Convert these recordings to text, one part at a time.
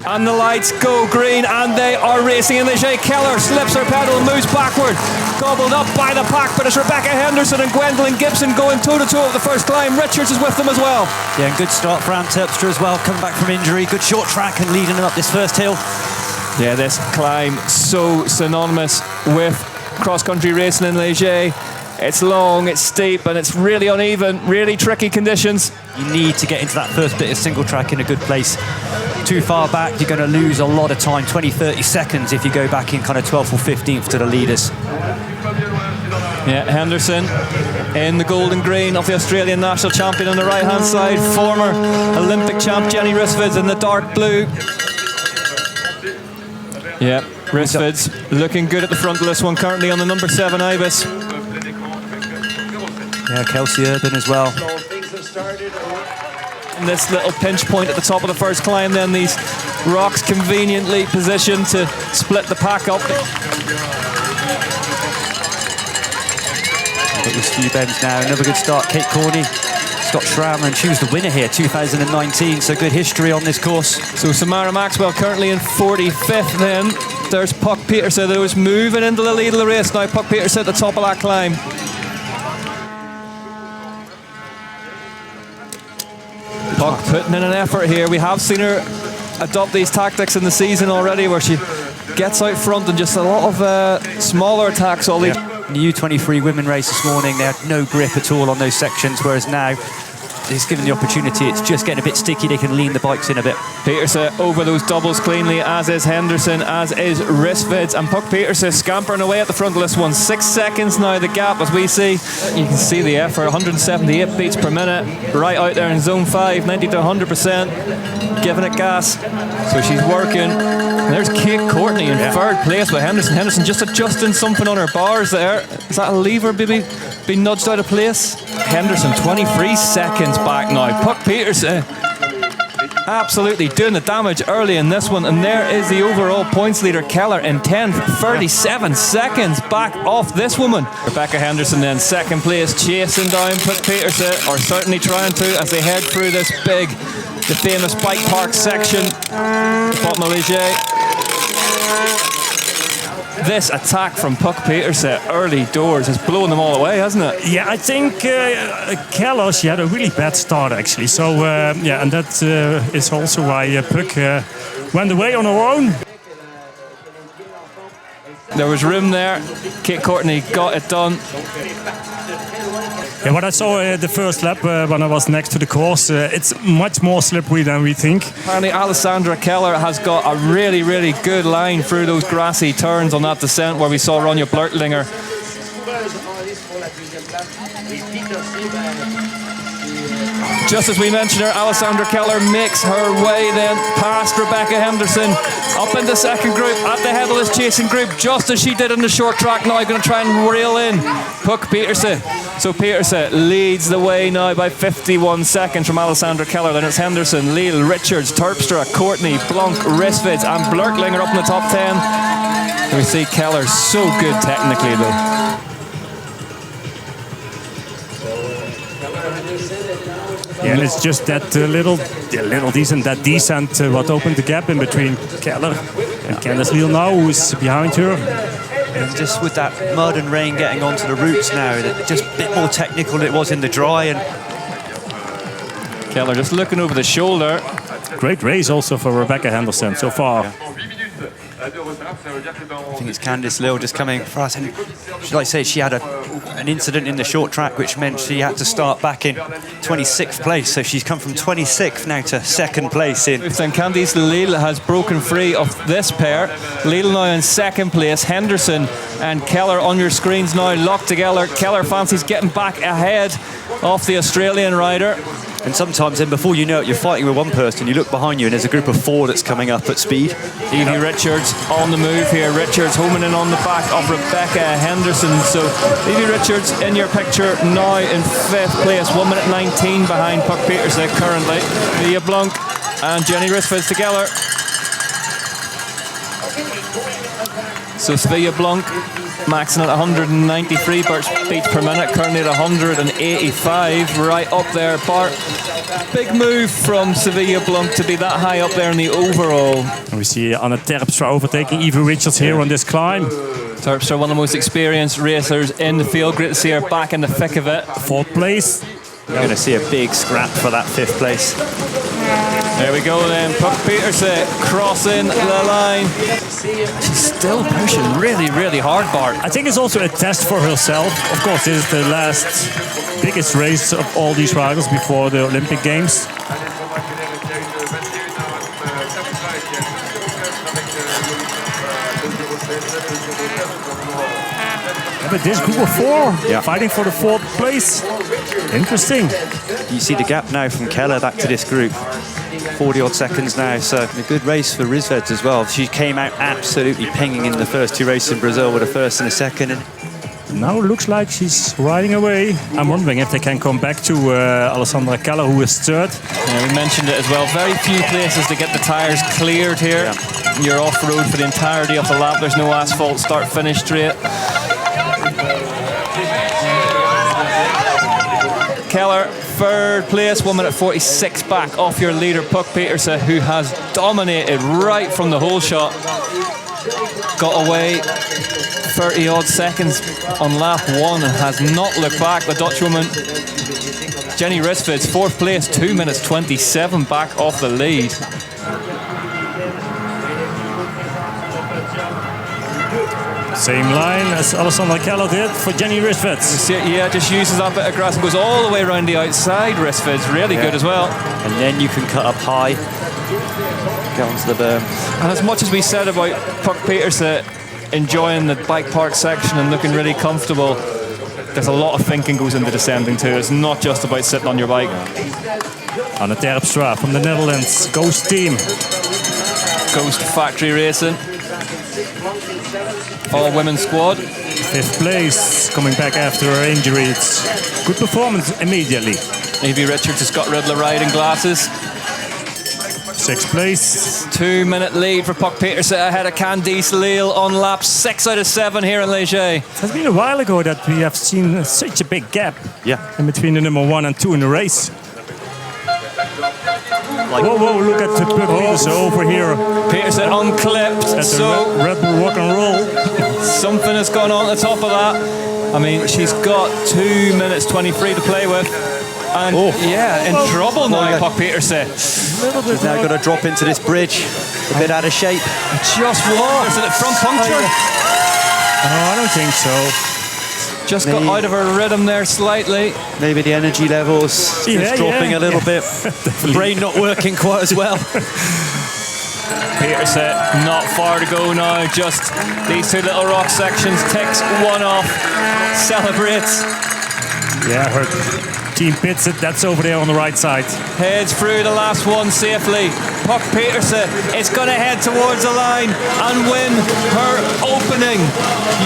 And the lights go green, and they are racing in the J. Keller slips her pedal, moves backward, gobbled up by the pack, but it's Rebecca Henderson and Gwendolyn Gibson going toe-to-toe at the first climb. Richards is with them as well. Yeah, and good start for Anne Terpstra as well, coming back from injury. Good short track and leading them up this first hill. Yeah, this climb so synonymous with cross-country racing in Leger. It's long, it's steep, and it's really uneven, really tricky conditions. You need to get into that first bit of single track in a good place. Too far back, you're going to lose a lot of time, 20-30 seconds if you go back in kind of 12th or 15th to the leaders. Yeah, Henderson in the gold and green of the Australian national champion on the right-hand side. Former Olympic champ Jenny Rissvids in the dark blue. Yeah, Rissvids looking good at the front of this one, currently on the number 7 Ibis. Yeah, Kelsey Urban as well. And this little pinch point at the top of the first climb, then these rocks conveniently positioned to split the pack up. Got these few bends now. Another good start, Kate Corney. Scott Schramm, and she was the winner here, 2019, so good history on this course. So Samara Maxwell currently in 45th then. There's Puck Pieterse that was moving into the lead of the race now. Puck Pieterse at the top of that climb. Puck putting in an effort here. We have seen her adopt these tactics in the season already, where she gets out front and just a lot of smaller attacks. All these. In the U23 women race this morning, they had no grip at all on those sections, whereas now it's given the opportunity. It's just getting a bit sticky. They can lean the bikes in a bit. Pieterse over those doubles cleanly, as is Henderson, as is Rissvids, and Puck Pieterse scampering away at the front of this one. 6 seconds now the gap as we see. You can see the effort, 178 beats per minute, right out there in zone 5, 90 to 100%, giving it gas. So she's working. And there's Kate Courtney in third place with Henderson. Henderson just adjusting something on her bars there. Is that a lever maybe being nudged out of place? Henderson 23 seconds back now. Puck Pieterse absolutely doing the damage early in this one, and there is the overall points leader, Keller, in 10th, 37 seconds back off this woman. Rebecca Henderson then second place, chasing down Puck Pieterse, or certainly trying to, as they head through this big, the famous bike park section, the bottom of Leger. This attack from Puck Pieterse early doors has blown them all away, hasn't it? Yeah, I think Keller, she had a really bad start actually. So yeah, and that is also why Puck went away on her own. There was room there. Kate Courtney got it done. Yeah, what I saw the first lap when I was next to the course, it's much more slippery than we think. Apparently Alessandra Keller has got a really, really good line through those grassy turns on that descent where we saw Ronja Blurtlinger. Just as we mentioned her, Alessandra Keller makes her way then past Rebecca Henderson up in the second group at the head of this chasing group, just as she did in the short track. Now going to try and reel in Puck Pieterse. So Pieterse leads the way now by 51 seconds from Alessandra Keller. Then it's Henderson, Leal, Richards, Terpstra, Courtney, Blanc, Rissvids and Blurtlinger up in the top 10. And we see Keller so good technically though. Yeah, and it's just that little descent what opened the gap in between Keller and Candice Leal now, who's behind her. And just with that mud and rain getting onto the roots now, just a bit more technical than it was in the dry. And Keller just looking over the shoulder. Great race also for Rebecca Henderson so far. Yeah. I think it's Candice Leal just coming for us. And like I say, she had an incident in the short track which meant she had to start back in 26th place. So she's come from 26th now to second place in. And Candice Leal has broken free of this pair. Leal now in second place. Henderson and Keller on your screens now locked together. Keller fancies getting back ahead of the Australian rider. And sometimes then before you know it, you're fighting with one person, you look behind you and there's a group of 4 that's coming up at speed. Evie Richards on the move here. Richards homing in on the back of Rebecca Henderson. So Evie Richards in your picture now in 5th place, 1 minute 19 behind Puck Pieterse currently. Mia Blanc and Jenny Rissvids together. So Sevilla Blanc maxing at 193 beats per minute, currently at 185, right up there. Bart, big move from Sevilla Blanc to be that high up there in the overall. And we see Anne Terpstra overtaking Evie Richards here on this climb. Terpstra, one of the most experienced racers in the field. Great to see her back in the thick of it. 4th place. We're going to see a big scrap for that 5th place. There we go then, Puck Pieterse crossing the line. She's still pushing really, really hard, Bart. I think it's also a test for herself. Of course, this is the last biggest race of all these riders before the Olympic Games. But this group of 4 fighting for the 4th place. Interesting. You see the gap now from Keller back to this group. 40-odd seconds now, so a good race for Rissveds as well. She came out absolutely pinging in the first 2 races in Brazil with a 1st and a 2nd. And now it looks like she's riding away. I'm wondering if they can come back to Alessandra Keller, who is 3rd. Yeah, we mentioned it as well. Very few places to get the tyres cleared here. Yeah. You're off-road for the entirety of the lap. There's no asphalt, start-finish straight. Keller, 3rd place, 1 minute 46 back off your leader, Puck Pieterse, who has dominated right from the whole shot. Got away 30-odd seconds on lap 1 and has not looked back. The Dutch woman, Jenny Rissveds, 4th place, 2 minutes 27 back off the lead. Same line as Alessandra Keller did for Jenny Rissveds. Yeah, just uses that bit of grass and goes all the way around the outside. Rissveds, really good as well. And then you can cut up high, get onto the berm. And as much as we said about Puck Pieterse enjoying the bike park section and looking really comfortable, there's a lot of thinking goes into descending too. It's not just about sitting on your bike. Anne Terpstra from the Netherlands, Ghost team. Ghost Factory Racing. All women's squad. 5th place, coming back after her injury. It's good performance immediately. Evie Richards has got Riddler riding glasses. 6th place. 2-minute lead for Puck Pieterse ahead of Candice Leal on lap 6 out of 7 here in Léger. It has been a while ago that we have seen such a big gap in between the number 1 and 2 in the race. Whoa, look at the Puck Pieterse over here. Pieterse unclipped. At the Red Bull rock and roll. Something has gone on at the top of that. I mean, she's got 2 minutes 23 to play with. And in trouble now, Puck Pieterse. She's now got to drop into this bridge. A bit out of shape. Just what? Is it front puncture? Oh, I don't think so. Just got out of her rhythm there slightly. Maybe the energy levels just dropping a little bit. The brain not working quite as well. Pieterse not far to go now. Just these 2 little rock sections. Takes one off. Celebrates. Yeah, her team pits it. That's over there on the right side. Heads through the last one safely. Puck Pieterse is going to head towards the line and win her opening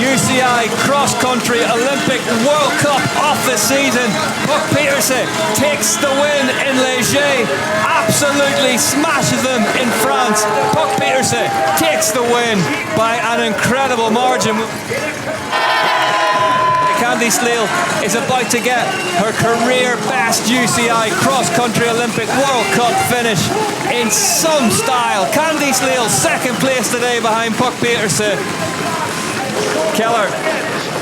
UCI cross-country Olympic World Cup of the season. Puck Pieterse takes the win in Léger, absolutely smashes them in France. Puck Pieterse takes the win by an incredible margin. Candice Leal is about to get her career best UCI cross-country Olympic World Cup finish in some style. Candice Leal, 2nd place today behind Puck Pieterse. Keller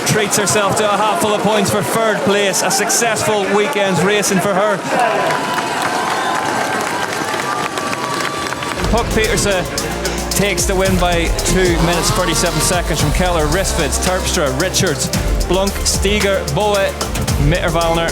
treats herself to a hatful of points for 3rd place. A successful weekend's racing for her. Puck Pieterse takes the win by 2 minutes 37 seconds from Keller, Rissveds, Terpstra, Richards, Blunk, Steger, Boe, Mitterwallner,